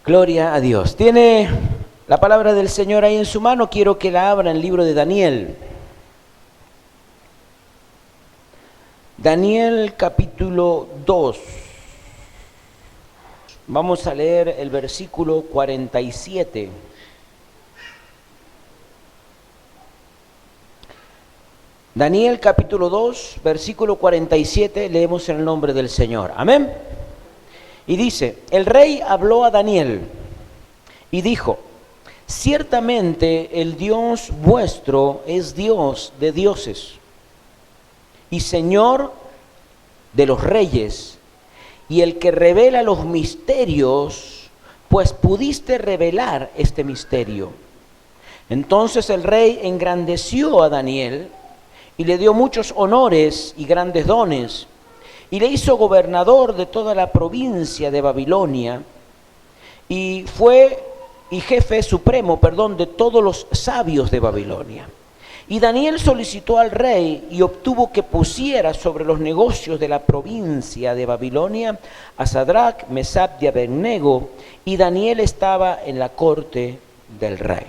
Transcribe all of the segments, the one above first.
Gloria a Dios. ¿Tiene la palabra del Señor ahí en su mano? Quiero que la abra en el libro de Daniel. Daniel capítulo 2. Vamos a leer el versículo 47. Daniel capítulo 2, versículo 47, leemos en el nombre del Señor. Amén. Y dice, el rey habló a Daniel y dijo, ciertamente el Dios vuestro es Dios de dioses y Señor de los reyes, y el que revela los misterios, pues pudiste revelar este misterio. Entonces el rey engrandeció a Daniel y le dio muchos honores y grandes dones, y le hizo gobernador de toda la provincia de Babilonia, y jefe supremo, de todos los sabios de Babilonia. Y Daniel solicitó al rey y obtuvo que pusiera sobre los negocios de la provincia de Babilonia a Sadrach, Mesach y Abednego, y Daniel estaba en la corte del rey.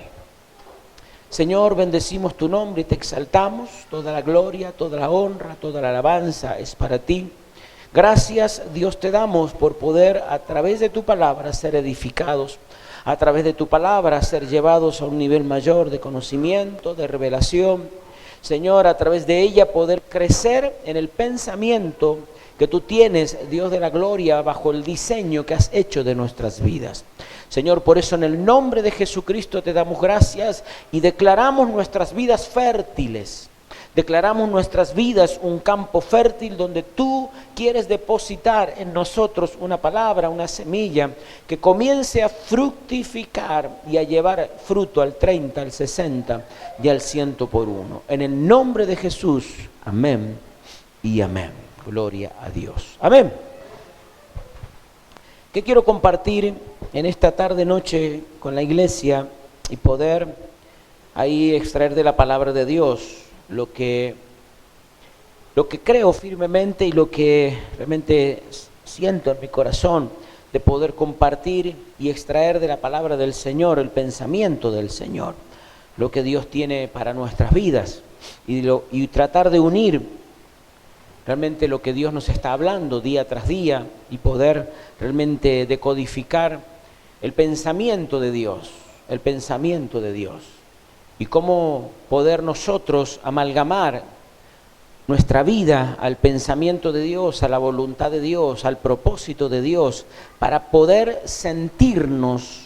Señor, bendecimos tu nombre y te exaltamos. Toda la gloria, toda la honra, toda la alabanza es para ti. Gracias, Dios, te damos por poder a través de tu palabra ser edificados, a través de tu palabra ser llevados a un nivel mayor de conocimiento, de revelación. Señor, a través de ella poder crecer en el pensamiento que tú tienes, Dios de la gloria, bajo el diseño que has hecho de nuestras vidas. Señor, por eso en el nombre de Jesucristo te damos gracias y declaramos nuestras vidas fértiles. Declaramos nuestras vidas un campo fértil donde tú quieres depositar en nosotros una palabra, una semilla que comience a fructificar y a llevar fruto al 30, al 60 y al 100 por uno. En el nombre de Jesús, amén y amén. Gloria a Dios. Amén. ¿Qué quiero compartir en esta tarde noche con la iglesia y poder ahí extraer de la palabra de Dios lo que creo firmemente y lo que realmente siento en mi corazón de poder compartir y extraer de la palabra del Señor el pensamiento del Señor, lo que Dios tiene para nuestras vidas y tratar de unir realmente lo que Dios nos está hablando día tras día y poder realmente decodificar el pensamiento de Dios, y cómo poder nosotros amalgamar nuestra vida al pensamiento de Dios, a la voluntad de Dios, al propósito de Dios, para poder sentirnos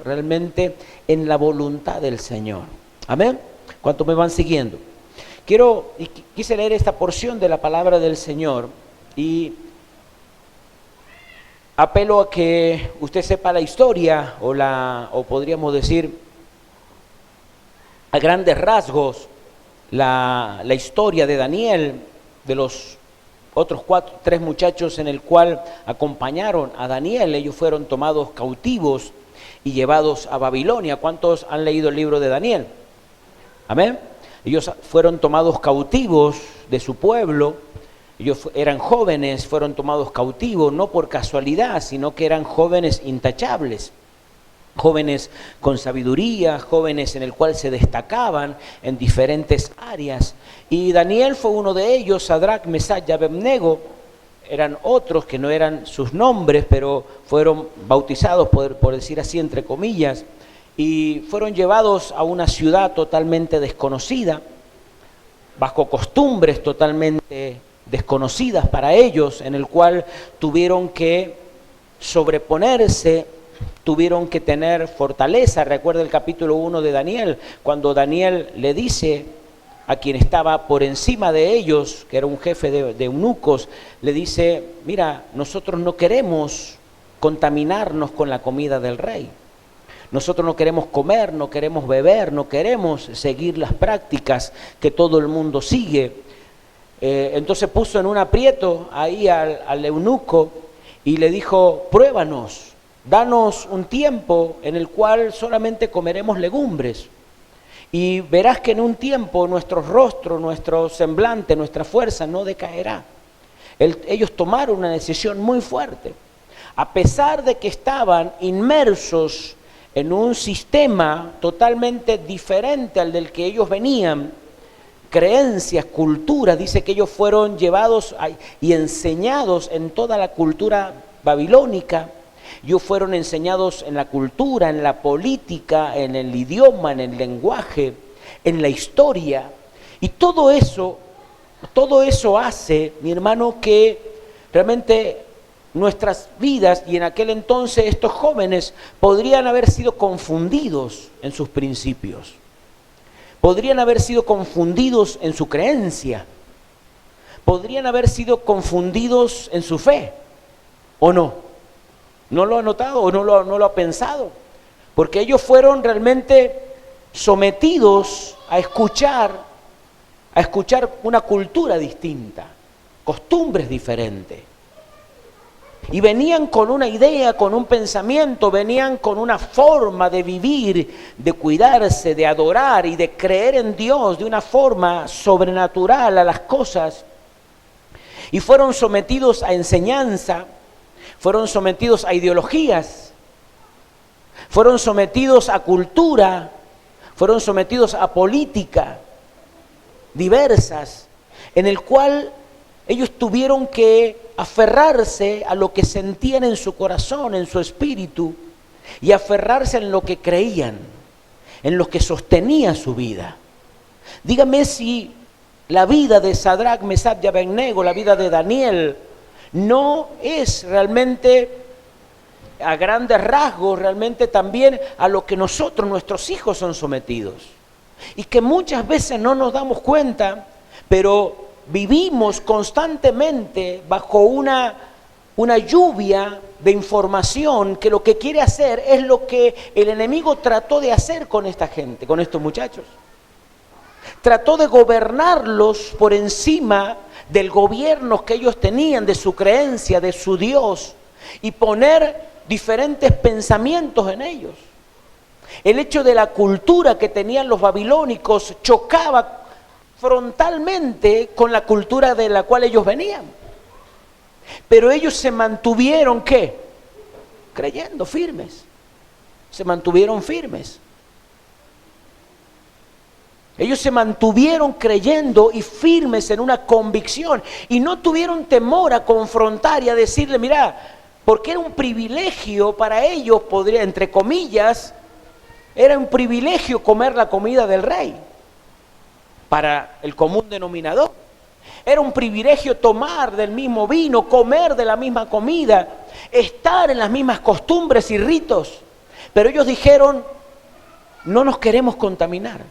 realmente en la voluntad del Señor. Amén. ¿Cuántos me van siguiendo? Quise leer esta porción de la palabra del Señor y apelo a que usted sepa la historia o podríamos decir a grandes rasgos la historia de Daniel, de los otros tres muchachos en el cual acompañaron a Daniel. Ellos fueron tomados cautivos y llevados a Babilonia. ¿Cuántos han leído el libro de Daniel? Amén. Ellos fueron tomados cautivos de su pueblo. Ellos eran jóvenes, fueron tomados cautivos, no por casualidad, sino que eran jóvenes intachables, jóvenes con sabiduría, jóvenes en el cual se destacaban en diferentes áreas. Y Daniel fue uno de ellos. Sadrach, Mesach y Abednego eran otros que no eran sus nombres, pero fueron bautizados, por decir así, entre comillas, y fueron llevados a una ciudad totalmente desconocida, bajo costumbres totalmente desconocidas para ellos, en el cual tuvieron que sobreponerse, tuvieron que tener fortaleza. Recuerda el capítulo 1 de Daniel, cuando Daniel le dice a quien estaba por encima de ellos, que era un jefe de eunucos, le dice, mira, nosotros no queremos contaminarnos con la comida del rey. Nosotros no queremos comer, no queremos beber, no queremos seguir las prácticas que todo el mundo sigue. Entonces puso en un aprieto ahí al eunuco y le dijo, pruébanos, danos un tiempo en el cual solamente comeremos legumbres. Y verás que en un tiempo nuestro rostro, nuestro semblante, nuestra fuerza no decaerá. Ellos tomaron una decisión muy fuerte. a pesar de que estaban inmersos en un sistema totalmente diferente al del que ellos venían, creencias, culturas, dice que ellos fueron llevados y enseñados en toda la cultura babilónica. Ellos fueron enseñados en la cultura, en la política, en el idioma, en el lenguaje, en la historia. Y todo eso hace, mi hermano, que realmente nuestras vidas, y en aquel entonces estos jóvenes podrían haber sido confundidos en sus principios. Podrían haber sido confundidos en su creencia. Podrían haber sido confundidos en su fe. ¿O no? ¿No lo ha notado o no lo ha pensado? Porque ellos fueron realmente sometidos a escuchar una cultura distinta, costumbres diferentes. Y venían con una idea, con un pensamiento, venían con una forma de vivir, de cuidarse, de adorar y de creer en Dios de una forma sobrenatural a las cosas. Y fueron sometidos a enseñanza, fueron sometidos a ideologías, fueron sometidos a cultura, fueron sometidos a política diversas, en el cual ellos tuvieron que aferrarse a lo que sentían en su corazón, en su espíritu, y aferrarse en lo que creían, en lo que sostenía su vida. Dígame si la vida de Sadrach, Mesach y Abednego, la vida de Daniel, no es realmente, a grandes rasgos, realmente también a lo que nosotros, nuestros hijos, son sometidos. Y que muchas veces no nos damos cuenta, pero vivimos constantemente bajo una lluvia de información que lo que quiere hacer es lo que el enemigo trató de hacer con esta gente, con estos muchachos. Trató de gobernarlos por encima del gobierno que ellos tenían, de su creencia, de su Dios, y poner diferentes pensamientos en ellos. El hecho de la cultura que tenían los babilónicos chocaba frontalmente con la cultura de la cual ellos venían. Pero ellos se mantuvieron, ¿qué? Creyendo, firmes. Se mantuvieron firmes. Ellos se mantuvieron creyendo y firmes en una convicción. Y no tuvieron temor a confrontar y a decirle, mira, porque era un privilegio para ellos, podría, entre comillas, era un privilegio comer la comida del rey. Para el común denominador. Era un privilegio tomar del mismo vino, comer de la misma comida, estar en las mismas costumbres y ritos. Pero ellos dijeron, no nos queremos contaminar.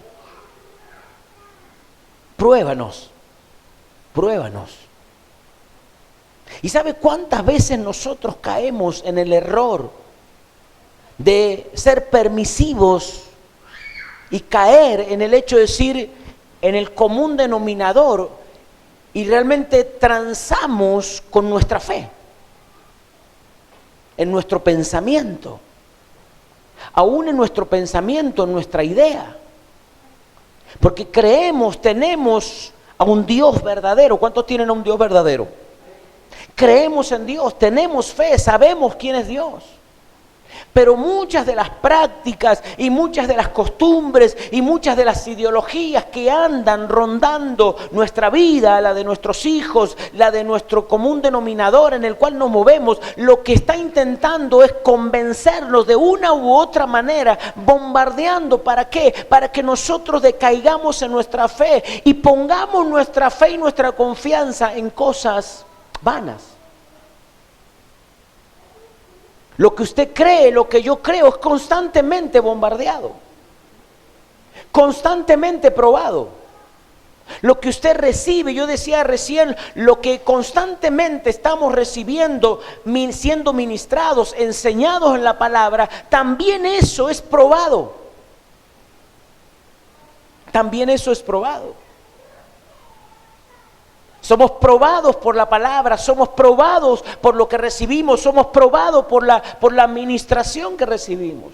Pruébanos, pruébanos. ¿Y sabe cuántas veces nosotros caemos en el error de ser permisivos y caer en el hecho de decir, en el común denominador, y realmente transamos con nuestra fe, en nuestro pensamiento, aún en nuestro pensamiento, en nuestra idea? Porque creemos, tenemos a un Dios verdadero. ¿Cuántos tienen a un Dios verdadero? Creemos en Dios, tenemos fe, sabemos quién es Dios. Pero muchas de las prácticas y muchas de las costumbres y muchas de las ideologías que andan rondando nuestra vida, la de nuestros hijos, la de nuestro común denominador en el cual nos movemos, lo que está intentando es convencernos de una u otra manera, bombardeando. ¿Para qué? Para que nosotros decaigamos en nuestra fe y pongamos nuestra fe y nuestra confianza en cosas vanas. Lo que usted cree, lo que yo creo, es constantemente bombardeado, constantemente probado. Lo que usted recibe, yo decía recién, lo que constantemente estamos recibiendo, siendo ministrados, enseñados en la palabra, también eso es probado. También eso es probado. Somos probados por la palabra, somos probados por lo que recibimos, somos probados por la administración que recibimos.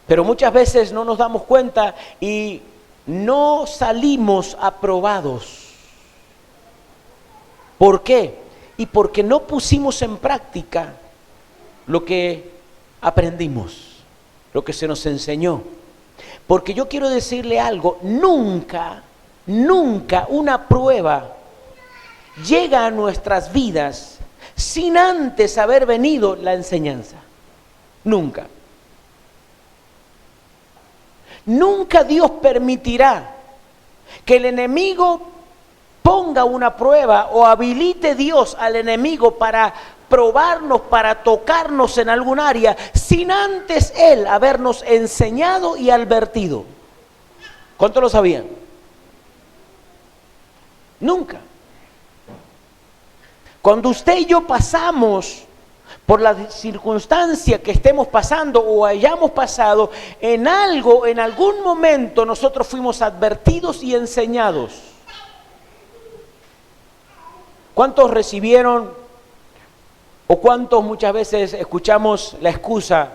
Pero muchas veces no nos damos cuenta y no salimos aprobados. ¿Por qué? y porque no pusimos en práctica lo que aprendimos, lo que se nos enseñó. Porque yo quiero decirle algo, nunca una prueba llega a nuestras vidas sin antes haber venido la enseñanza. Nunca. Nunca Dios permitirá que el enemigo ponga una prueba o habilite Dios al enemigo para probarnos, para tocarnos en algún área, sin antes Él habernos enseñado y advertido. ¿Cuántos lo sabían? Nunca. Cuando usted y yo pasamos por la circunstancia que estemos pasando o hayamos pasado, en algo, en algún momento nosotros fuimos advertidos y enseñados. ¿Cuántos recibieron o cuántos muchas veces escuchamos la excusa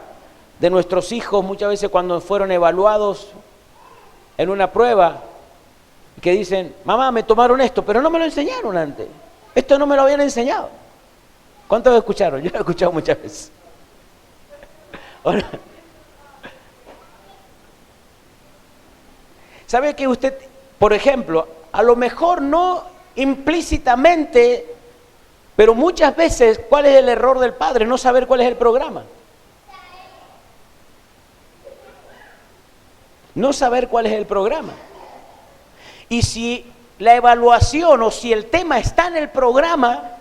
de nuestros hijos, muchas veces cuando fueron evaluados en una prueba, que dicen, mamá, me tomaron esto, pero no me lo enseñaron antes, esto no me lo habían enseñado? ¿Cuántos lo escucharon? Yo lo he escuchado muchas veces. ¿Sabe que usted, por ejemplo, a lo mejor no implícitamente, pero muchas veces, ¿cuál es el error del padre? No saber cuál es el programa. No saber cuál es el programa. Y si la evaluación o si el tema está en el programa,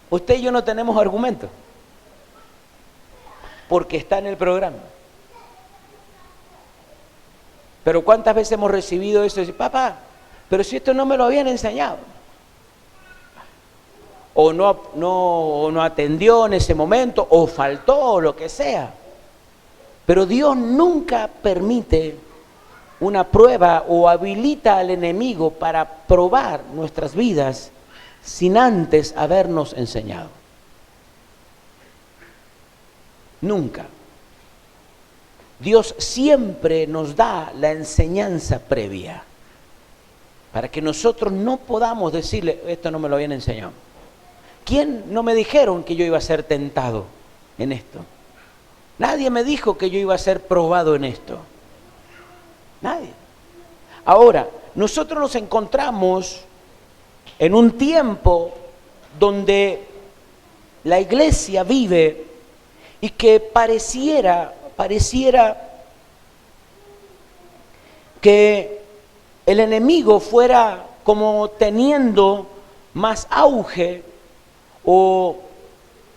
usted y yo no tenemos argumento, porque está en el programa. Pero ¿cuántas veces hemos recibido eso? Y decir, papá, pero si esto no me lo habían enseñado. O no atendió en ese momento, o faltó, o lo que sea. Pero Dios nunca permite una prueba o habilita al enemigo para probar nuestras vidas sin antes habernos enseñado. Nunca. Dios siempre nos da la enseñanza previa para que nosotros no podamos decirle, esto no me lo habían enseñado. ¿Quién no me dijeron que yo iba a ser tentado en esto? Nadie me dijo que yo iba a ser probado en esto. Nadie. Ahora, nosotros nos encontramos en un tiempo donde la iglesia vive y que pareciera que el enemigo fuera como teniendo más auge o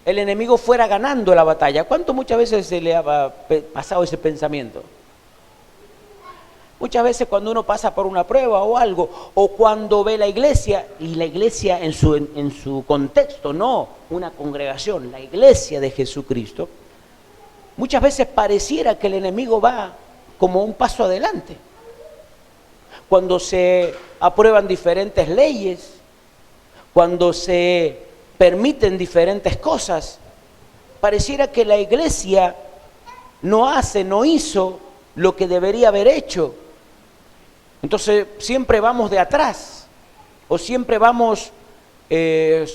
el enemigo fuera ganando la batalla. ¿Cuánto muchas veces se le ha pasado ese pensamiento? Muchas veces cuando uno pasa por una prueba o algo, o cuando ve la iglesia, y la iglesia en su contexto, no una congregación, la iglesia de Jesucristo, muchas veces pareciera que el enemigo va como un paso adelante. Cuando se aprueban diferentes leyes, cuando se permiten diferentes cosas, pareciera que la iglesia no hizo lo que debería haber hecho. Entonces siempre vamos de atrás, o siempre vamos,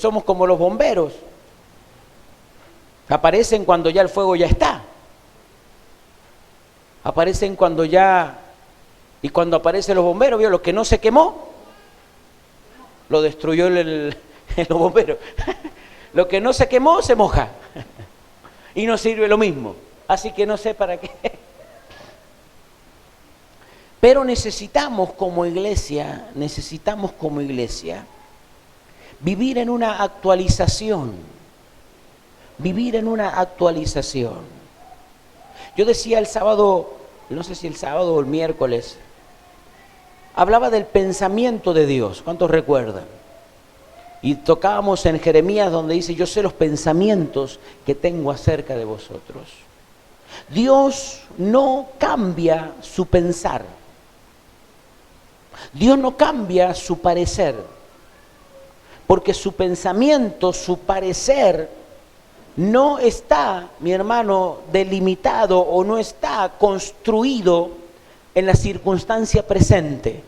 somos como los bomberos, aparecen cuando ya el fuego ya está, aparecen cuando ya, y cuando aparecen los bomberos, ¿vio? Lo que no se quemó, lo destruyó los bomberos, lo que no se quemó se moja, y no sirve lo mismo, así que no sé para qué. Pero necesitamos como iglesia vivir en una actualización. Yo decía el sábado, no sé si el sábado o el miércoles, hablaba del pensamiento de Dios. ¿Cuántos recuerdan? Y tocábamos en Jeremías donde dice, yo sé los pensamientos que tengo acerca de vosotros. Dios no cambia su pensar. Dios no cambia su parecer, porque su pensamiento, su parecer, no está, mi hermano, delimitado o no está construido en la circunstancia presente.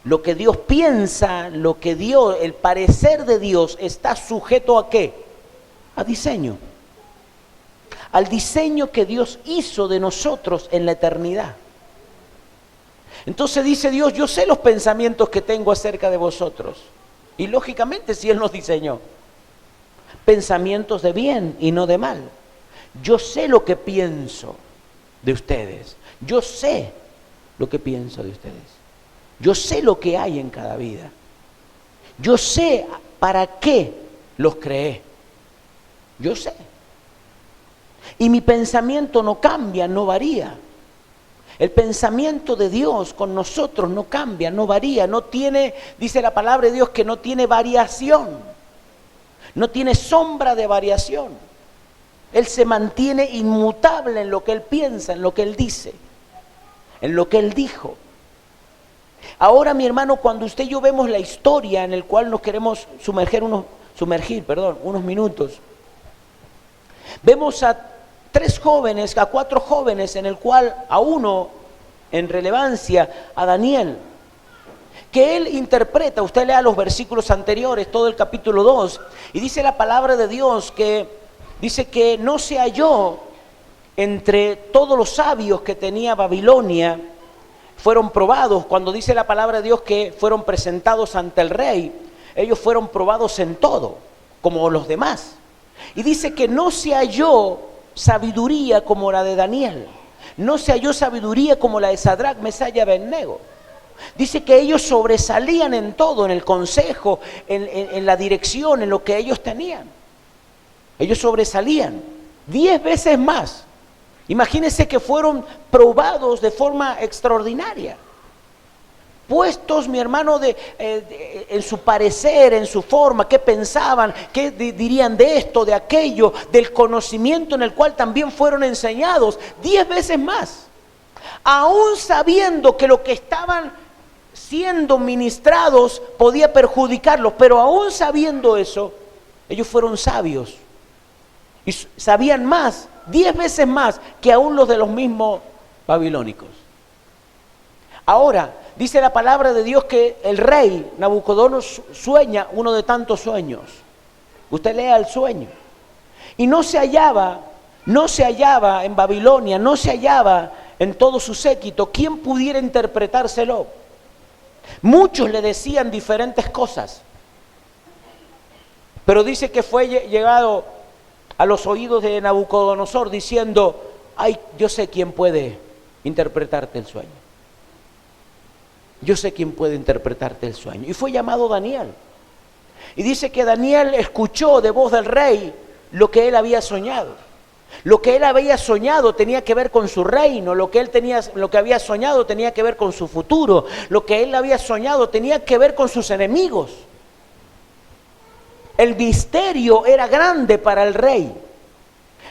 Lo que Dios piensa, lo que Dios, el parecer de Dios está sujeto ¿a qué? A diseño. Al diseño que Dios hizo de nosotros en la eternidad. Entonces dice Dios, yo sé los pensamientos que tengo acerca de vosotros. Y lógicamente si Él nos diseñó, pensamientos de bien y no de mal. Yo sé lo que pienso de ustedes. Yo sé lo que pienso de ustedes. Yo sé lo que hay en cada vida. Yo sé para qué los creé. Yo sé. Y mi pensamiento no cambia, no varía. El pensamiento de Dios con nosotros no cambia, no varía, no tiene, dice la palabra de Dios, que no tiene variación. No tiene sombra de variación. Él se mantiene inmutable en lo que Él piensa, en lo que Él dice, en lo que Él dijo. Ahora, mi hermano, cuando usted y yo vemos la historia en la cual nos queremos sumergir unos minutos, vemos a cuatro jóvenes, en el cual a uno, en relevancia, a Daniel, que él interpreta. Usted lea los versículos anteriores, todo el capítulo 2, y dice la palabra de Dios que dice que no se halló entre todos los sabios que tenía Babilonia, fueron probados. Cuando dice la palabra de Dios que fueron presentados ante el rey, ellos fueron probados en todo, como los demás. Y dice que no se halló sabiduría como la de Daniel, no se halló sabiduría como la de Sadrach, Mesach y Abednego. Dice que ellos sobresalían en todo, en el consejo, en la dirección, en lo que ellos tenían. Ellos sobresalían 10 veces más. Imagínense que fueron probados de forma extraordinaria. Puestos, mi hermano, en su parecer, en su forma, qué pensaban, qué dirían de esto, de aquello, del conocimiento en el cual también fueron enseñados 10 veces más. Aún sabiendo que lo que estaban siendo ministrados podía perjudicarlos, pero aún sabiendo eso, ellos fueron sabios y sabían más, 10 veces más que aún los de los mismos babilónicos. Ahora, dice la palabra de Dios que el rey Nabucodonosor sueña uno de tantos sueños. Usted lea el sueño. Y no se hallaba en Babilonia, no se hallaba en todo su séquito quien pudiera interpretárselo. Muchos le decían diferentes cosas, pero dice que fue llegado a los oídos de Nabucodonosor diciendo, ay, yo sé quién puede interpretarte el sueño. Yo sé quién puede interpretarte el sueño. Y fue llamado Daniel. Y dice que Daniel escuchó de voz del rey lo que él había soñado. Lo que él había soñado tenía que ver con su reino, lo que había soñado tenía que ver con su futuro, lo que él había soñado tenía que ver con sus enemigos. El misterio era grande para el rey,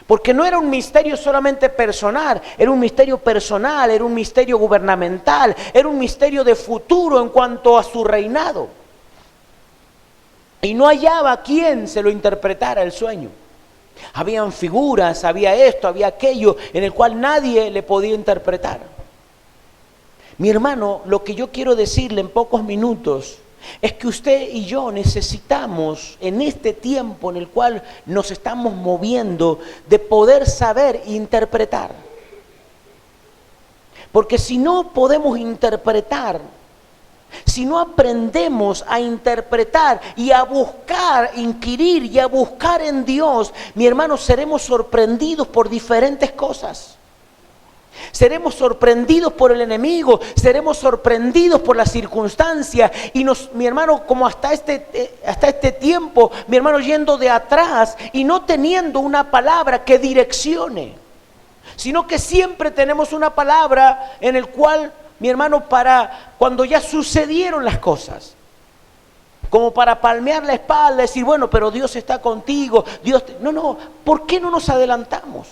porque no era un misterio solamente personal, era un misterio personal, era un misterio gubernamental, era un misterio de futuro en cuanto a su reinado. Y no hallaba quien se lo interpretara el sueño. Habían figuras, había esto, había aquello, en el cual nadie le podía interpretar. Mi hermano, lo que yo quiero decirle en pocos minutos es que usted y yo necesitamos, en este tiempo en el cual nos estamos moviendo, de poder saber interpretar. Porque si no podemos interpretar, si no aprendemos a interpretar y a buscar, inquirir y a buscar en Dios, mi hermano, seremos sorprendidos por diferentes cosas. Seremos sorprendidos por el enemigo, seremos sorprendidos por las circunstancias y mi hermano, como hasta este tiempo, mi hermano, yendo de atrás y no teniendo una palabra que direccione, sino que siempre tenemos una palabra en el cual, mi hermano, para cuando ya sucedieron las cosas, como para palmear la espalda, decir, bueno, pero Dios está contigo, No, ¿por qué no nos adelantamos?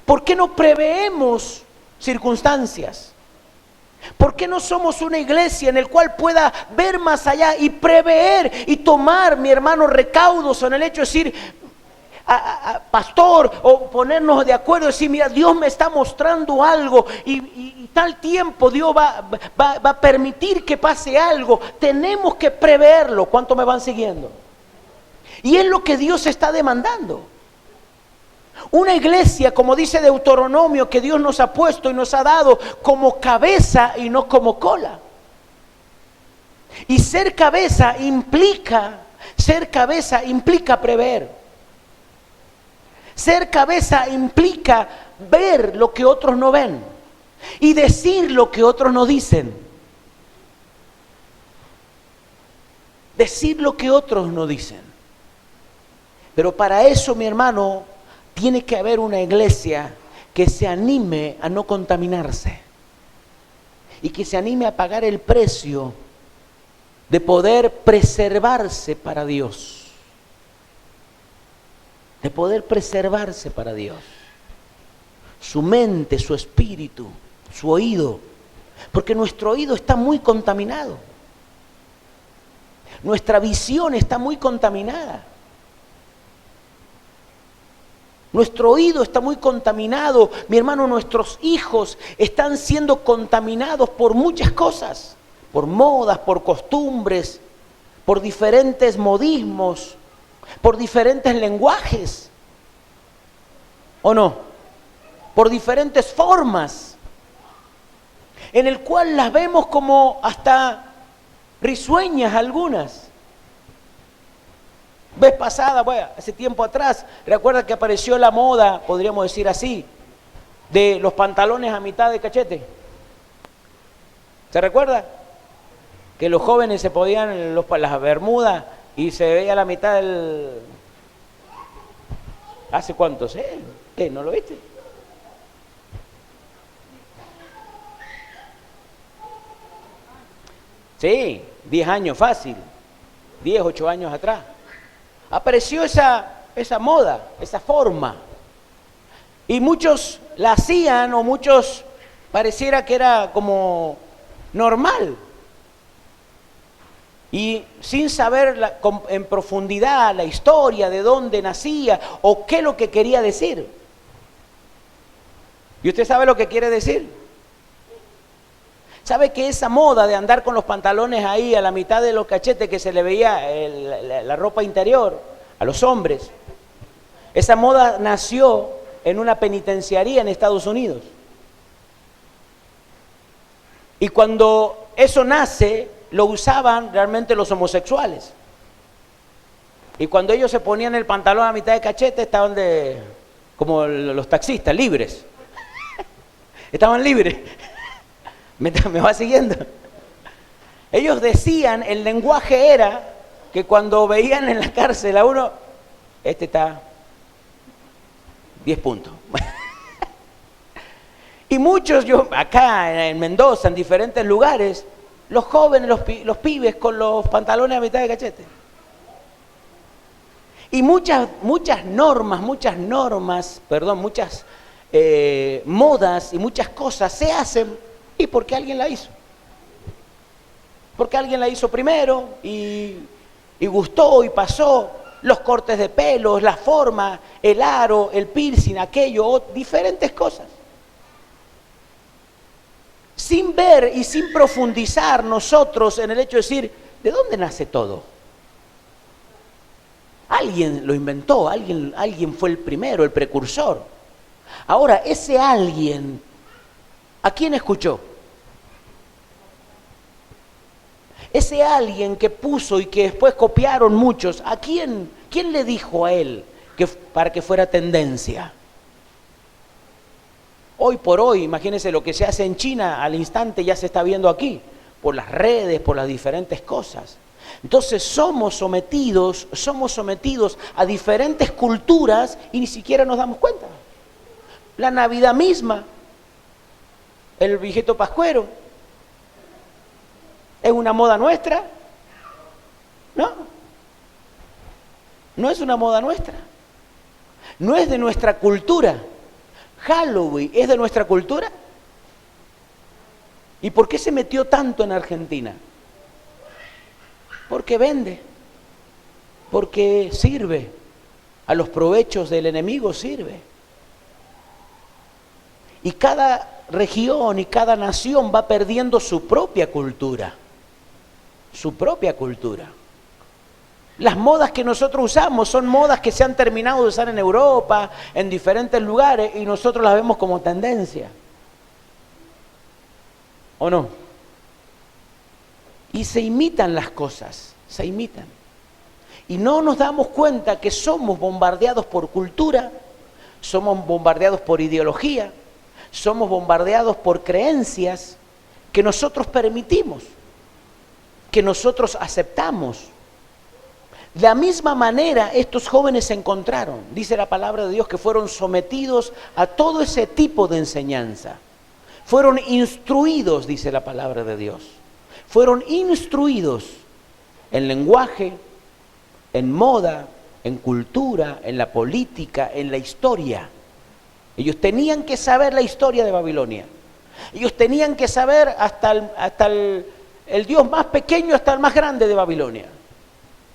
¿Por qué no preveemos circunstancias? ¿Por qué no somos una iglesia en la cual pueda ver más allá y prever y tomar, mi hermano, recaudos en el hecho de decir, pastor, o ponernos de acuerdo, decir, mira, Dios me está mostrando algo y tal tiempo Dios va a permitir que pase algo. Tenemos que preverlo. ¿Cuánto me van siguiendo? Y es lo que Dios está demandando. Una iglesia, como dice Deuteronomio, que Dios nos ha puesto y nos ha dado como cabeza y no como cola. Y ser cabeza implica prever. Ser cabeza implica ver lo que otros no ven y decir lo que otros no dicen. Decir lo que otros no dicen. Pero para eso, mi hermano, tiene que haber una iglesia que se anime a no contaminarse y que se anime a pagar el precio de poder preservarse para Dios. De poder preservarse para Dios. Su mente, su espíritu, su oído. Porque nuestro oído está muy contaminado. Nuestra visión está muy contaminada. Nuestro oído está muy contaminado. Mi hermano, nuestros hijos están siendo contaminados por muchas cosas. Por modas, por costumbres, por diferentes modismos, por diferentes lenguajes. ¿O no? Por diferentes formas. En el cual las vemos como hasta risueñas algunas. Vez pasada, bueno, hace tiempo atrás, recuerda que apareció la moda, podríamos decir así, de los pantalones a mitad de cachete. ¿Se recuerda? Que los jóvenes se podían las bermudas y se veía la mitad del... ¿Hace cuántos? ¿Qué? ¿No lo viste? Sí, 10 años fácil, 10, 8 años atrás. Apareció esa moda, esa forma. Y muchos la hacían o muchos pareciera que era como normal. Y sin saber en profundidad la historia, de dónde nacía o qué es lo que quería decir. ¿Y usted sabe lo que quiere decir? ¿Sabe que esa moda de andar con los pantalones ahí a la mitad de los cachetes, que se le veía la ropa interior a los hombres? Esa moda nació en una penitenciaría en Estados Unidos. Y cuando eso nace, lo usaban realmente los homosexuales. Y cuando ellos se ponían el pantalón a mitad de cachete, estaban como los taxistas, libres. Estaban libres. ¿Me va siguiendo? Ellos decían, el lenguaje era que cuando veían en la cárcel a uno, este está 10 puntos. Y muchos, acá en Mendoza, en diferentes lugares, los jóvenes, los pibes con los pantalones a mitad de cachete. Y muchas normas, muchas modas y muchas cosas se hacen. ¿Y porque alguien la hizo? Porque alguien la hizo primero y gustó y pasó. Los cortes de pelos, la forma, el aro, el piercing, aquello, diferentes cosas. Sin ver y sin profundizar nosotros en el hecho de decir, ¿de dónde nace todo? Alguien lo inventó, alguien fue el primero, el precursor. Ahora, ese alguien, ¿a quién escuchó? Ese alguien que puso y que después copiaron muchos, ¿a quién le dijo a él para que fuera tendencia? Hoy por hoy, imagínense lo que se hace en China, al instante ya se está viendo aquí, por las redes, por las diferentes cosas. Entonces somos sometidos a diferentes culturas y ni siquiera nos damos cuenta. La Navidad misma, el viejito pascuero, ¿es una moda nuestra? No. No es una moda nuestra. No es de nuestra cultura. Halloween es de nuestra cultura. ¿Y por qué se metió tanto en Argentina? Porque vende. Porque sirve. a los provechos del enemigo sirve. Y cada región y cada nación va perdiendo su propia cultura. Su propia cultura. Las modas que nosotros usamos son modas que se han terminado de usar en Europa, en diferentes lugares, y nosotros las vemos como tendencia. ¿O no? Y se imitan las cosas, se imitan. Y no nos damos cuenta que somos bombardeados por cultura, somos bombardeados por ideología, somos bombardeados por creencias que nosotros permitimos, que nosotros aceptamos. De la misma manera, estos jóvenes se encontraron, dice la palabra de Dios, que fueron sometidos a todo ese tipo de enseñanza. Fueron instruidos, dice la palabra de Dios. Fueron instruidos en lenguaje, en moda, en cultura, en la política, en la historia. Ellos tenían que saber la historia de Babilonia. Ellos tenían que saber hasta el Dios más pequeño hasta el más grande de Babilonia.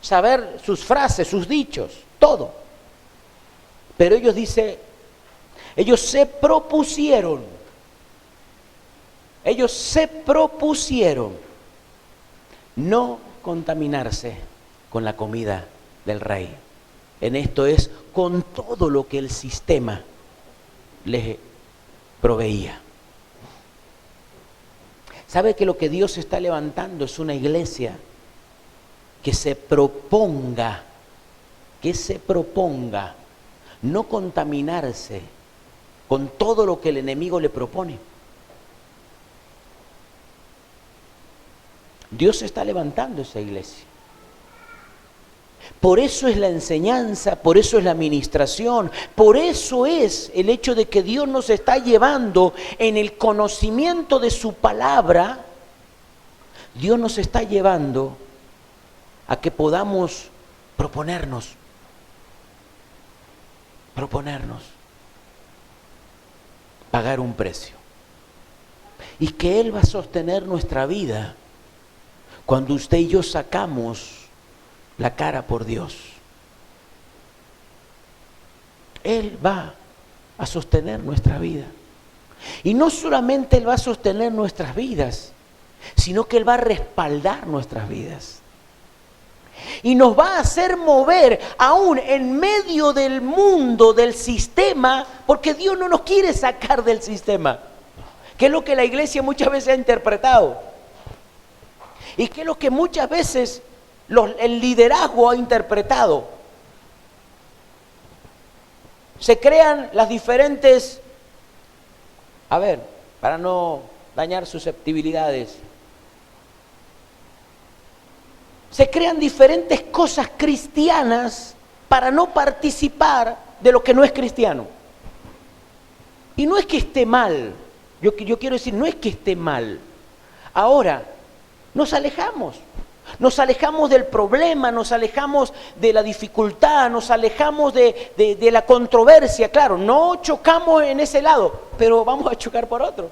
Saber sus frases, sus dichos, todo. Pero ellos se propusieron no contaminarse con la comida del rey. En esto es con todo lo que el sistema les proveía. ¿Sabe que lo que Dios está levantando es una iglesia que se proponga no contaminarse con todo lo que el enemigo le propone? Dios está levantando esa iglesia. Por eso es la enseñanza, por eso es la administración, por eso es el hecho de que Dios nos está llevando en el conocimiento de su palabra. Dios nos está llevando a que podamos proponernos, pagar un precio. Y que Él va a sostener nuestra vida cuando usted y yo sacamos la cara por Dios. Él va a sostener nuestra vida. Y no solamente Él va a sostener nuestras vidas, sino que Él va a respaldar nuestras vidas. Y nos va a hacer mover aún en medio del mundo, del sistema, porque Dios no nos quiere sacar del sistema, que es lo que la iglesia muchas veces ha interpretado. Y que es lo que muchas veces el liderazgo ha interpretado. Se crean las diferentes, para no dañar susceptibilidades, se crean diferentes cosas cristianas para no participar de lo que no es cristiano. Y no es que esté mal, yo quiero decir, no es que esté mal. Ahora, nos alejamos del problema, nos alejamos de la dificultad, nos alejamos de la controversia. Claro, no chocamos en ese lado, pero vamos a chocar por otro.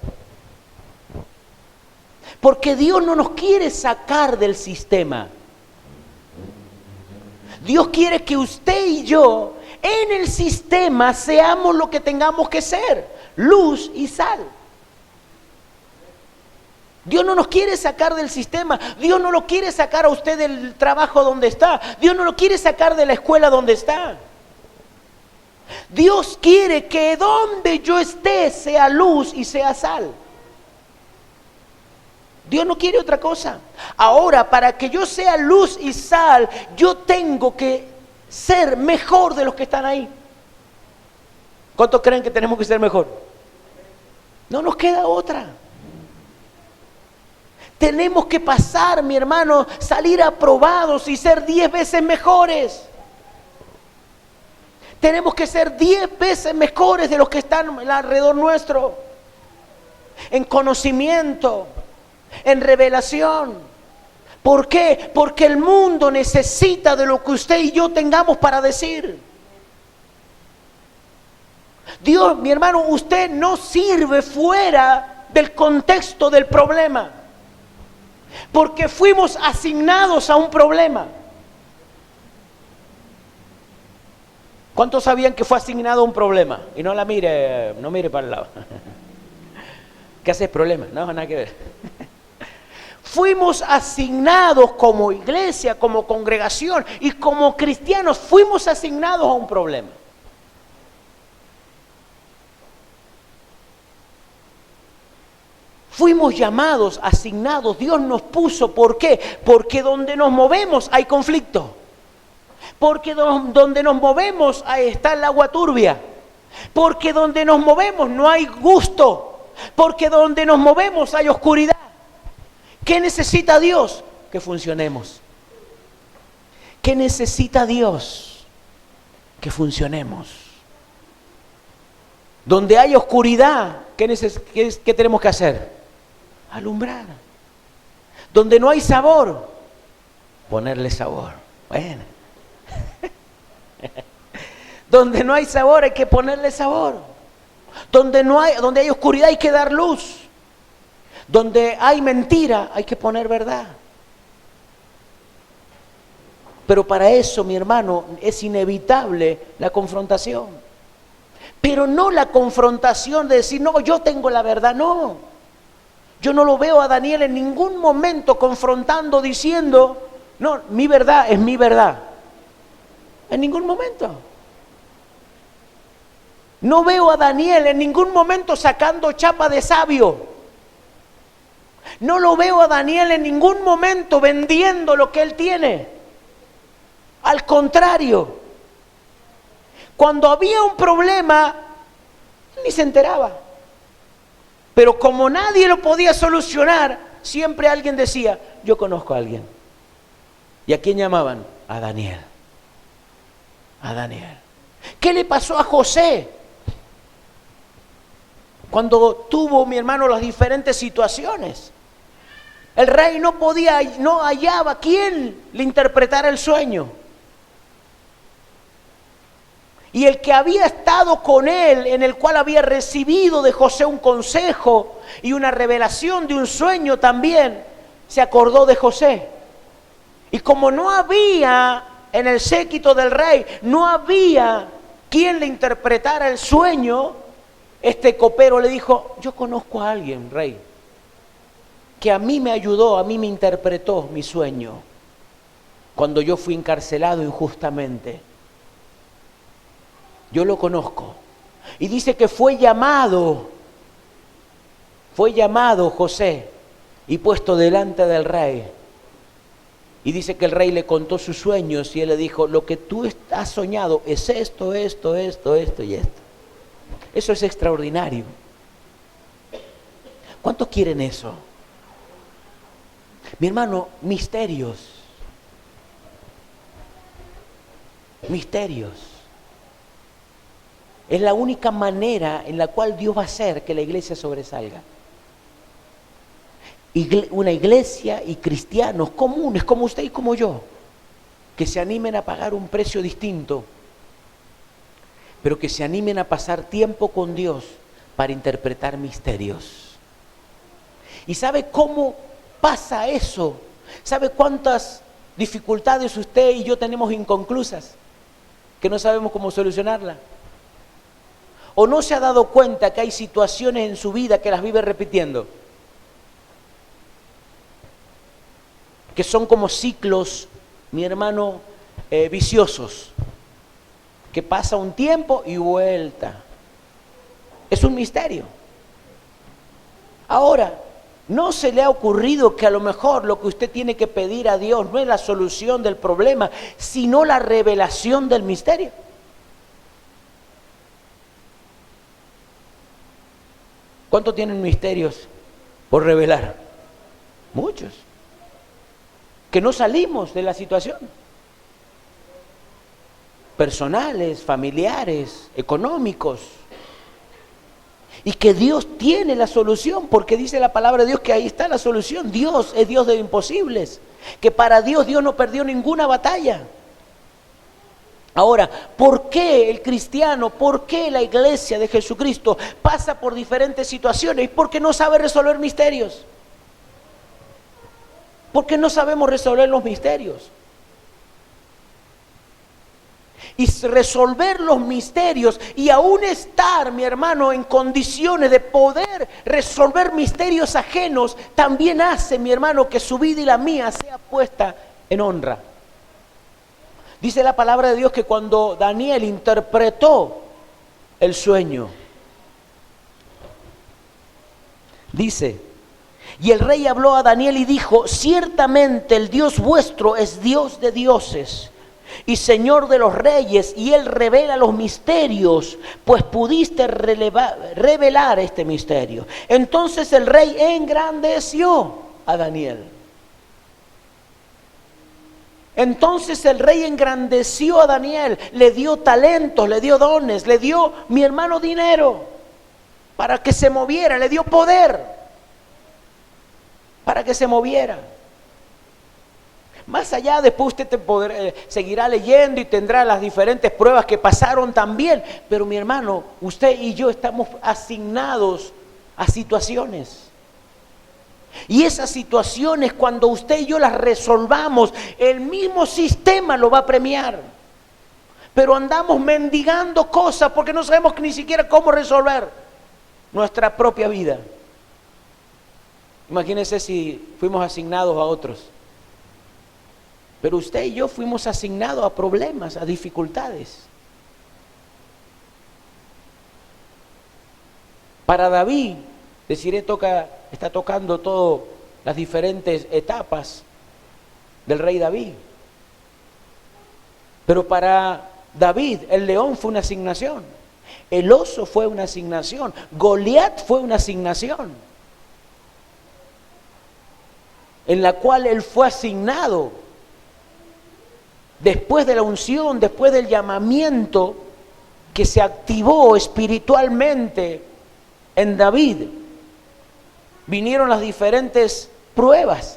Porque Dios no nos quiere sacar del sistema. Dios quiere que usted y yo en el sistema seamos lo que tengamos que ser, luz y sal. Dios no nos quiere sacar del sistema. Dios no lo quiere sacar a usted del trabajo donde está. Dios no lo quiere sacar de la escuela donde está. Dios quiere que donde yo esté sea luz y sea sal. Dios no quiere otra cosa. Ahora, para que yo sea luz y sal, yo tengo que ser mejor de los que están ahí. ¿Cuántos creen que tenemos que ser mejor? No nos queda otra. Tenemos que pasar, mi hermano, salir aprobados y ser 10 veces mejores. Tenemos que ser 10 veces mejores de los que están alrededor nuestro. En conocimiento, en revelación. ¿Por qué? Porque el mundo necesita de lo que usted y yo tengamos para decir. Dios, mi hermano, usted no sirve fuera del contexto del problema. Porque fuimos asignados a un problema. ¿Cuántos sabían que fue asignado un problema? Y no mire para el lado. ¿Qué hace el problema? No, nada que ver. Fuimos asignados como iglesia, como congregación y como cristianos, fuimos asignados a un problema. Fuimos llamados, asignados, Dios nos puso. ¿Por qué? Porque donde nos movemos hay conflicto. Porque donde nos movemos ahí está el agua turbia. Porque donde nos movemos no hay gusto. Porque donde nos movemos hay oscuridad. ¿Qué necesita Dios? Que funcionemos. ¿Qué necesita Dios? Que funcionemos. Donde hay oscuridad, ¿qué tenemos que hacer? Alumbrar. Donde no hay sabor, ponerle sabor. Bueno. Donde no hay sabor hay que ponerle sabor. Donde hay oscuridad hay que dar luz. Donde hay mentira hay que poner verdad. Pero para eso, mi hermano, es inevitable la confrontación. Pero no la confrontación de decir, no, yo tengo la verdad, no. Yo no lo veo a Daniel en ningún momento confrontando, diciendo, no, mi verdad es mi verdad. En ningún momento. No veo a Daniel en ningún momento sacando chapa de sabio. No lo veo a Daniel en ningún momento vendiendo lo que él tiene. Al contrario, cuando había un problema, ni se enteraba. Pero como nadie lo podía solucionar, siempre alguien decía, yo conozco a alguien. ¿Y a quién llamaban? A Daniel. A Daniel. ¿Qué le pasó a José? Cuando tuvo, mi hermano, las diferentes situaciones. El rey no hallaba quién le interpretara el sueño. Y el que había estado con él, en el cual había recibido de José un consejo y una revelación de un sueño también, se acordó de José. Y como no había en el séquito del rey, no había quien le interpretara el sueño, este copero le dijo, yo conozco a alguien, rey, que a mí me ayudó, a mí me interpretó mi sueño, cuando yo fui encarcelado injustamente. Yo lo conozco. Y dice que fue llamado José y puesto delante del rey. Y dice que el rey le contó sus sueños y él le dijo, lo que tú has soñado es esto y esto. Eso es extraordinario. ¿Cuántos quieren eso? Mi hermano, misterios. Es la única manera en la cual Dios va a hacer que la iglesia sobresalga. Una iglesia y cristianos comunes como usted y como yo, que se animen a pagar un precio distinto, pero que se animen a pasar tiempo con Dios para interpretar misterios. ¿Y sabe cómo pasa eso? ¿Sabe cuántas dificultades usted y yo tenemos inconclusas que no sabemos cómo solucionarlas? ¿O no se ha dado cuenta que hay situaciones en su vida que las vive repitiendo? Que son como ciclos, mi hermano, viciosos. Que pasa un tiempo y vuelta. Es un misterio. Ahora, ¿no se le ha ocurrido que a lo mejor lo que usted tiene que pedir a Dios no es la solución del problema, sino la revelación del misterio? ¿Cuántos tienen misterios por revelar? Muchos. Que no salimos de la situación. Personales, familiares, económicos. Y que Dios tiene la solución, porque dice la palabra de Dios que ahí está la solución. Dios es Dios de imposibles. Que para Dios no perdió ninguna batalla. Ahora, ¿por qué el cristiano, por qué la iglesia de Jesucristo pasa por diferentes situaciones? Porque no sabe resolver misterios. Porque no sabemos resolver los misterios. y resolver los misterios y aún estar, mi hermano, en condiciones de poder resolver misterios ajenos, también hace, mi hermano, que su vida y la mía sea puesta en honra. Dice la palabra de Dios que cuando Daniel interpretó el sueño, dice: y el rey habló a Daniel y dijo: ciertamente el Dios vuestro es Dios de dioses y Señor de los reyes, y Él revela los misterios, pues pudiste revelar este misterio. Entonces el rey engrandeció a Daniel. Entonces el rey engrandeció a Daniel, le dio talentos, le dio dones, le dio, mi hermano, dinero para que se moviera, le dio poder para que se moviera. Más allá, después usted seguirá leyendo y tendrá las diferentes pruebas que pasaron también. Pero mi hermano, usted y yo estamos asignados a situaciones. Y esas situaciones, cuando usted y yo las resolvamos, el mismo sistema lo va a premiar. Pero andamos mendigando cosas porque no sabemos ni siquiera cómo resolver nuestra propia vida. Imagínense si fuimos asignados a otros. Pero usted y yo fuimos asignados a problemas, a dificultades. Para David, Desiree está tocando todas las diferentes etapas del rey David. Pero para David, el león fue una asignación. El oso fue una asignación. Goliat fue una asignación, en la cual él fue asignado. Después de la unción, después del llamamiento que se activó espiritualmente en David, vinieron las diferentes pruebas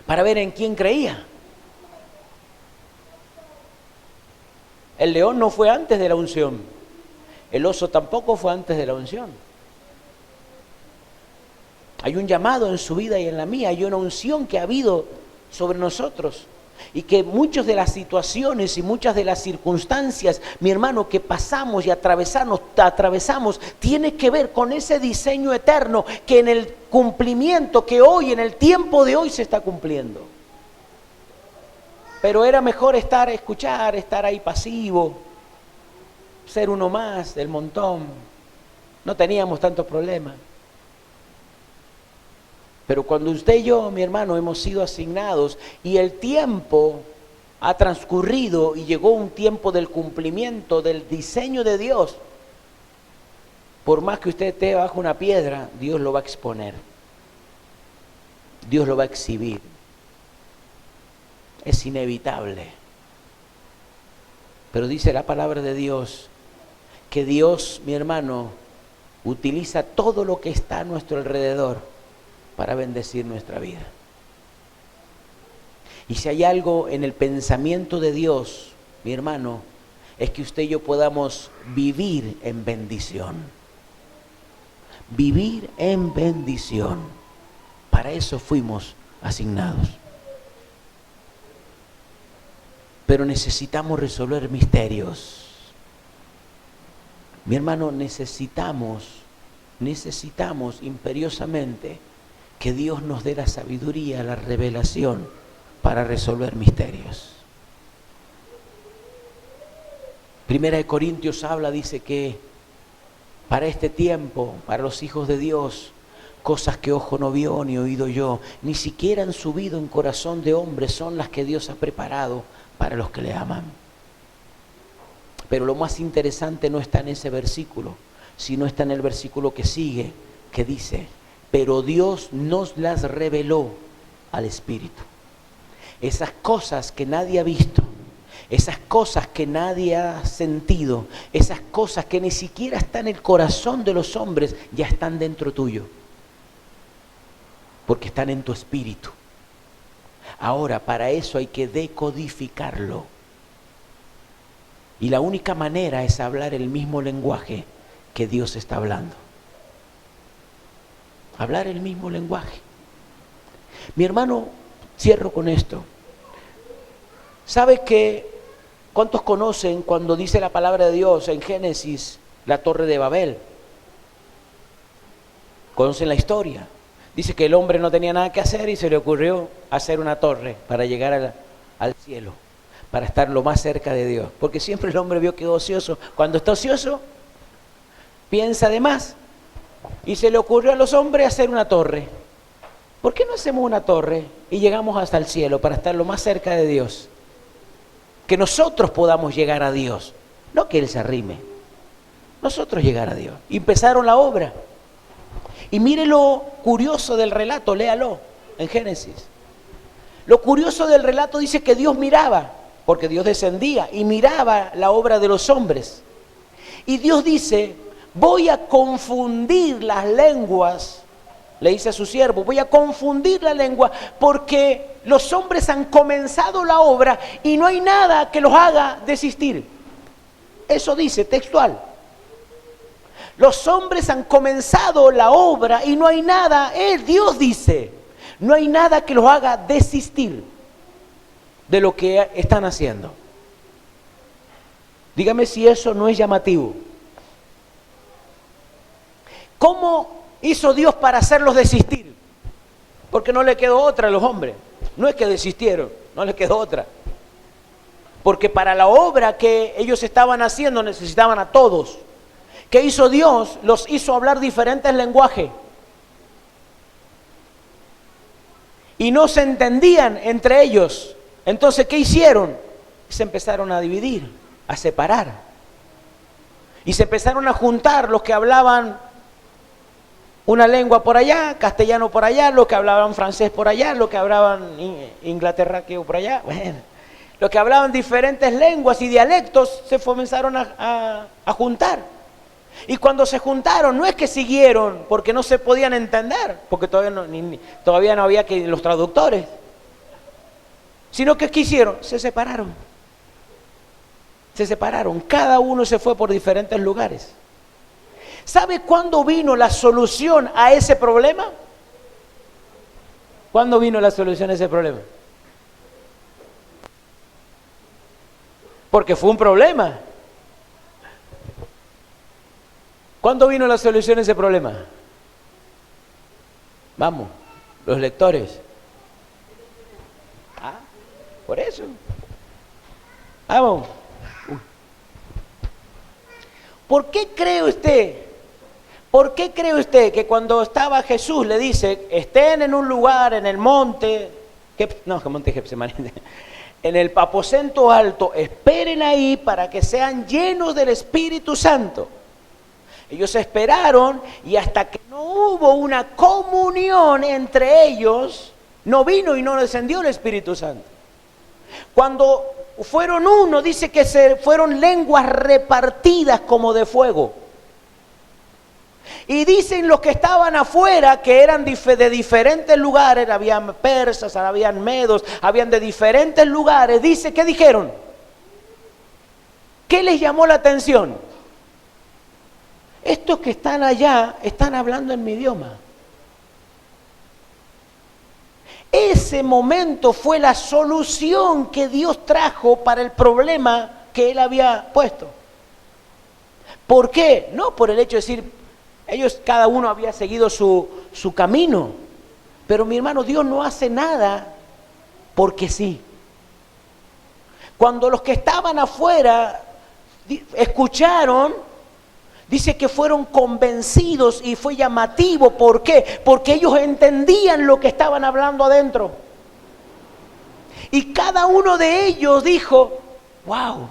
para ver en quién creía. El león no fue antes de la unción, el oso tampoco fue antes de la unción. Hay un llamado en su vida y en la mía, hay una unción que ha habido sobre nosotros. Y que muchas de las situaciones y muchas de las circunstancias, mi hermano, que pasamos y atravesamos, tiene que ver con ese diseño eterno que en el cumplimiento que hoy, en el tiempo de hoy, se está cumpliendo. Pero era mejor estar ahí pasivo, ser uno más del montón. No teníamos tantos problemas. Pero cuando usted y yo, mi hermano, hemos sido asignados y el tiempo ha transcurrido y llegó un tiempo del cumplimiento del diseño de Dios, por más que usted esté bajo una piedra, Dios lo va a exponer. Dios lo va a exhibir. Es inevitable. Pero dice la palabra de Dios que Dios, mi hermano, utiliza todo lo que está a nuestro alrededor para bendecir nuestra vida. Y si hay algo en el pensamiento de Dios, mi hermano, es que usted y yo podamos vivir en bendición. Vivir en bendición. Para eso fuimos asignados. Pero necesitamos resolver misterios. Mi hermano, necesitamos imperiosamente que Dios nos dé la sabiduría, la revelación para resolver misterios. Primera de Corintios dice que para este tiempo, para los hijos de Dios, cosas que ojo no vio ni oído yo, ni siquiera han subido en corazón de hombre, son las que Dios ha preparado para los que le aman. Pero lo más interesante no está en ese versículo, sino está en el versículo que sigue, que dice: pero Dios nos las reveló al Espíritu. Esas cosas que nadie ha visto, esas cosas que nadie ha sentido, esas cosas que ni siquiera están en el corazón de los hombres, ya están dentro tuyo. Porque están en tu espíritu. Ahora, para eso hay que decodificarlo. Y la única manera es hablar el mismo lenguaje que Dios está hablando. Hablar el mismo lenguaje. Mi hermano, cierro con esto. ¿Sabe que ¿Cuántos conocen cuando dice la palabra de Dios en Génesis, la torre de Babel? ¿Conocen la historia? Dice que el hombre no tenía nada que hacer y se le ocurrió hacer una torre para llegar al cielo, para estar lo más cerca de Dios. Porque siempre el hombre vio que es ocioso. Cuando está ocioso, piensa de más. Y se le ocurrió a los hombres hacer una torre. ¿Por qué no hacemos una torre y llegamos hasta el cielo para estar lo más cerca de Dios? Que nosotros podamos llegar a Dios, no que Él se arrime. Nosotros llegar a Dios. Y empezaron la obra. Y mire lo curioso del relato, léalo en Génesis. Lo curioso del relato dice que Dios miraba, porque Dios descendía y miraba la obra de los hombres. Y Dios dice, voy a confundir las lenguas, le dice a su siervo, voy a confundir la lengua porque los hombres han comenzado la obra y no hay nada que los haga desistir. Eso dice textual. Los hombres han comenzado la obra y no hay nada, Dios dice, no hay nada que los haga desistir de lo que están haciendo. Dígame si eso no es llamativo. ¿Cómo hizo Dios para hacerlos desistir? Porque no le quedó otra a los hombres. No es que desistieron, no les quedó otra. Porque para la obra que ellos estaban haciendo necesitaban a todos. ¿Qué hizo Dios? Los hizo hablar diferentes lenguajes. Y no se entendían entre ellos. Entonces, ¿qué hicieron? Se empezaron a dividir, a separar. Y se empezaron a juntar los que hablaban una lengua por allá, castellano por allá, los que hablaban francés por allá, los que hablaban inglaterraqueo por allá. Bueno, los que hablaban diferentes lenguas y dialectos se comenzaron a juntar. Y cuando se juntaron, no es que siguieron porque no se podían entender, porque todavía no había los traductores, sino que ¿qué hicieron? Se separaron. Se separaron, cada uno se fue por diferentes lugares. ¿Sabe cuándo vino la solución a ese problema? ¿Cuándo vino la solución a ese problema? Porque fue un problema. ¿Cuándo vino la solución a ese problema? Vamos, los lectores. Ah, por eso. Vamos. ¿Por qué cree usted? ¿Por qué cree usted que cuando estaba Jesús le dice, estén en un lugar, en el monte, monte Getsemaní, en el aposento alto, esperen ahí para que sean llenos del Espíritu Santo? Ellos esperaron y hasta que no hubo una comunión entre ellos, no vino y no descendió el Espíritu Santo. Cuando fueron uno, dice que fueron lenguas repartidas como de fuego. Y dicen los que estaban afuera, que eran de diferentes lugares, habían persas, habían medos, habían de diferentes lugares. Dice, ¿qué dijeron? ¿Qué les llamó la atención? Estos que están allá están hablando en mi idioma. Ese momento fue la solución que Dios trajo para el problema que Él había puesto. ¿Por qué? No por el hecho de decir, ellos cada uno había seguido su camino. Pero mi hermano, Dios no hace nada porque sí. Cuando los que estaban afuera escucharon, dice que fueron convencidos y fue llamativo. ¿Por qué? Porque ellos entendían lo que estaban hablando adentro. Y cada uno de ellos dijo, wow,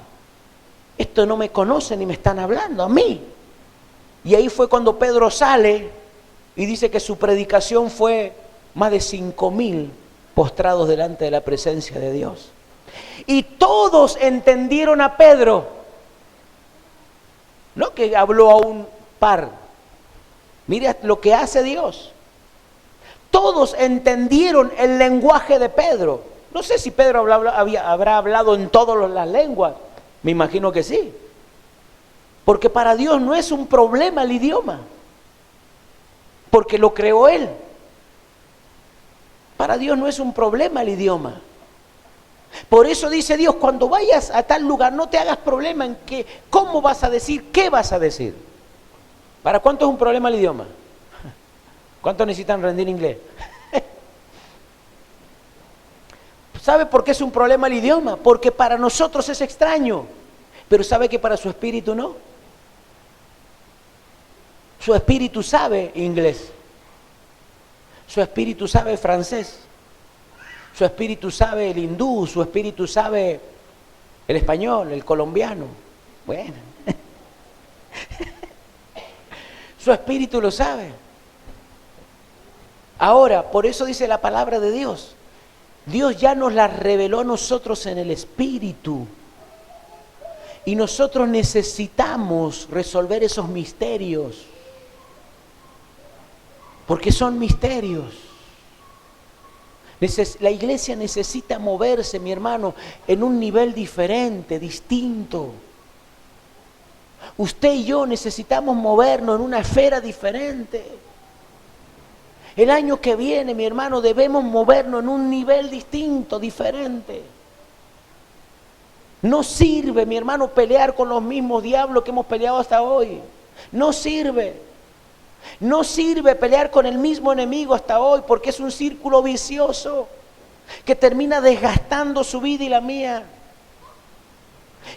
esto no me conocen ni me están hablando a mí. Y ahí fue cuando Pedro sale y dice que su predicación fue más de 5,000 postrados delante de la presencia de Dios. Y todos entendieron a Pedro. No que habló a un par. Mira lo que hace Dios. Todos entendieron el lenguaje de Pedro. No sé si Pedro habrá hablado en todas las lenguas. Me imagino que sí. Porque para Dios no es un problema el idioma. Porque lo creó Él. Para Dios no es un problema el idioma. Por eso dice Dios, cuando vayas a tal lugar, no te hagas problema en que, cómo vas a decir, qué vas a decir. ¿Para cuánto es un problema el idioma? ¿Cuánto necesitan rendir inglés? ¿Sabe por qué es un problema el idioma? Porque para nosotros es extraño, pero ¿sabe que para su espíritu no? Su espíritu sabe inglés, su espíritu sabe francés, su espíritu sabe el hindú, su espíritu sabe el español, el colombiano. Bueno, su espíritu lo sabe. Ahora, por eso dice la palabra de Dios, Dios ya nos la reveló a nosotros en el espíritu. Y nosotros necesitamos resolver esos misterios. Porque son misterios. La iglesia necesita moverse, mi hermano, en un nivel diferente, distinto. Usted y yo necesitamos movernos en una esfera diferente. El año que viene, mi hermano, debemos movernos en un nivel distinto, diferente. No sirve, mi hermano, pelear con los mismos diablos que hemos peleado hasta hoy. No sirve. No sirve pelear con el mismo enemigo hasta hoy, porque es un círculo vicioso que termina desgastando su vida y la mía.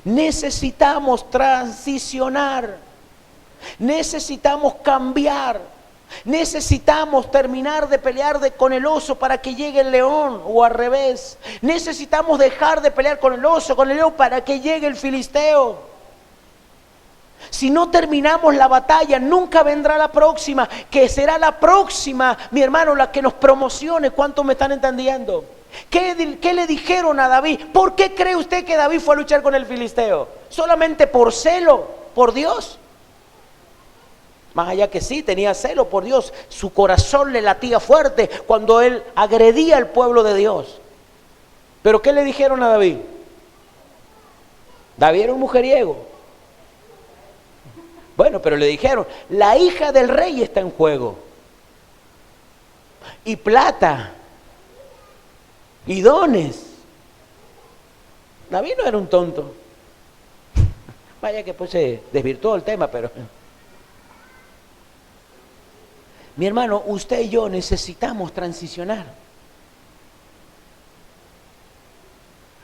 Necesitamos transicionar. Necesitamos cambiar. Necesitamos terminar de pelear con el oso para que llegue el león, o al revés. Necesitamos dejar de pelear con el oso, con el león, para que llegue el filisteo. Si no terminamos la batalla, nunca vendrá la próxima, que será la próxima, mi hermano, la que nos promocione. ¿Cuántos me están entendiendo? ¿Qué le dijeron a David? ¿Por qué cree usted que David fue a luchar con el filisteo? ¿Solamente por celo por Dios? Más allá que sí, tenía celo por Dios. Su corazón le latía fuerte cuando él agredía al pueblo de Dios. ¿Pero qué le dijeron a David? David era un mujeriego. Bueno, pero le dijeron, la hija del rey está en juego. Y plata. Y dones. David no era un tonto. Vaya que pues se desvirtuó el tema, pero... Mi hermano, usted y yo necesitamos transicionar.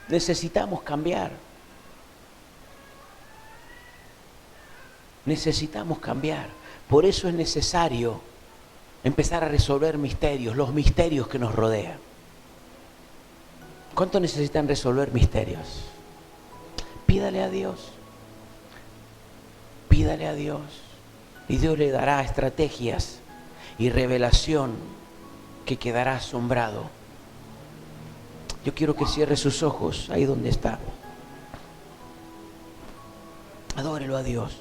Necesitamos cambiar. Necesitamos cambiar. Por eso es necesario empezar a resolver misterios, los misterios que nos rodean. ¿Cuánto necesitan resolver misterios? Pídale a Dios. Pídale a Dios. Y Dios le dará estrategias y revelación que quedará asombrado. Yo quiero que cierre sus ojos ahí donde está. Adórelo a Dios.